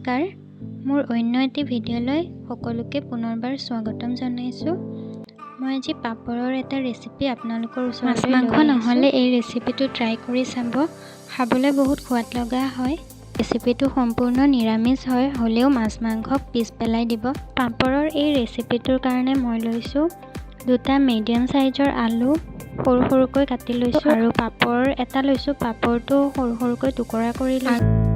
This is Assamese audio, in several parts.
নমস্কাৰ, মোৰ অন্য এটি ভিডিঅ'লৈ সকলোকে পুনৰবাৰ স্বাগতম জনাইছোঁ। মই আজি পাপৰৰ এটা ৰেচিপি আপোনালোকৰ ওচৰত মাংস নহ'লে এই ৰেচিপিটো ট্ৰাই কৰি চাব। খাবলৈ বহুত সোৱাদ লগা হয়। ৰেচিপিটো সম্পূৰ্ণ নিৰামিষ হয়, হ'লেও মাছ মাংস পিছ পেলাই দিব। পাপৰৰ এই ৰেচিপিটোৰ কাৰণে মই লৈছোঁ 2টা মিডিয়াম চাইজৰ আলু সৰু সৰুকৈ কাটি লৈছোঁ আৰু পাপৰ এটা লৈছোঁ। পাপৰটো সৰু সৰুকৈ টুকুৰা কৰি লৈছোঁ।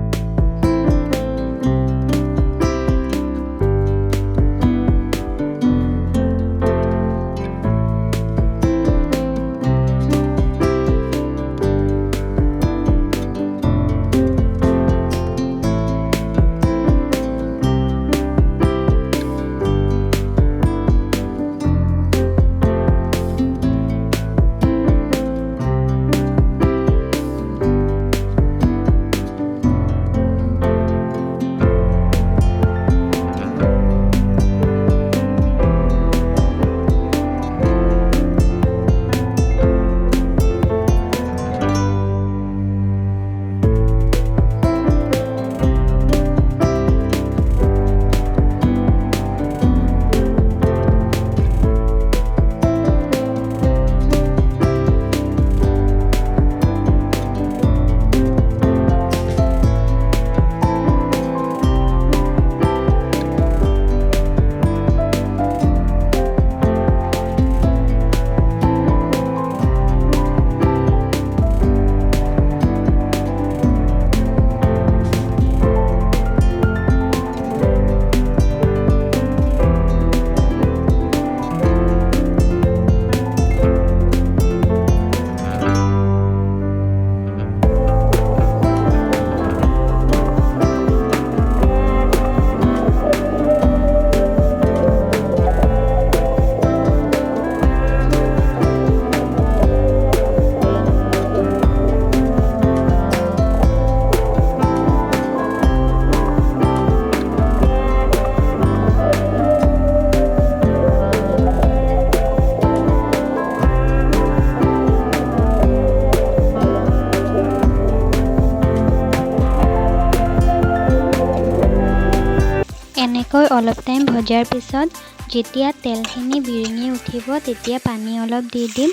এনেকৈ অলপ টাইম ভজাৰ পিছত যেতিয়া তেলখিনি বিৰিঙি উঠিব তেতিয়া পানী অলপ দি দিম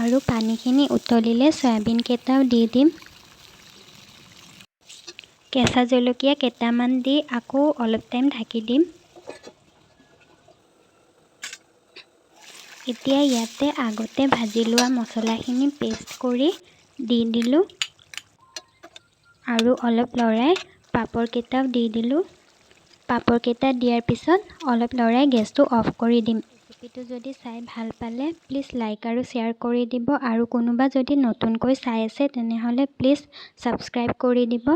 আৰু পানীখিনি উতলিলে চয়াবিন কেইটাও দি দিম। কেঁচা জলকীয়া কেইটামান দি আকৌ অলপ টাইম ঢাকি দিম। এতিয়া ইয়াতে আগতে ভাজি লোৱা মছলাখিনি পেষ্ট কৰি দি দিলোঁ আৰু অলপ লৰাই পাপৰ কেইটাও দি দিলোঁ। পাপৰ কেইটা দিয়াৰ পিছত অলপ লৰাই গেছটো অফ কৰি দিম। ৰেচিপিটো যদি চাই ভাল পালে প্লিজ লাইক আৰু শ্বেয়াৰ কৰি দিব আৰু কোনোবা যদি নতুনকৈ চাই আছে তেনেহ'লে প্লিজ ছাবস্ক্ৰাইব কৰি দিব।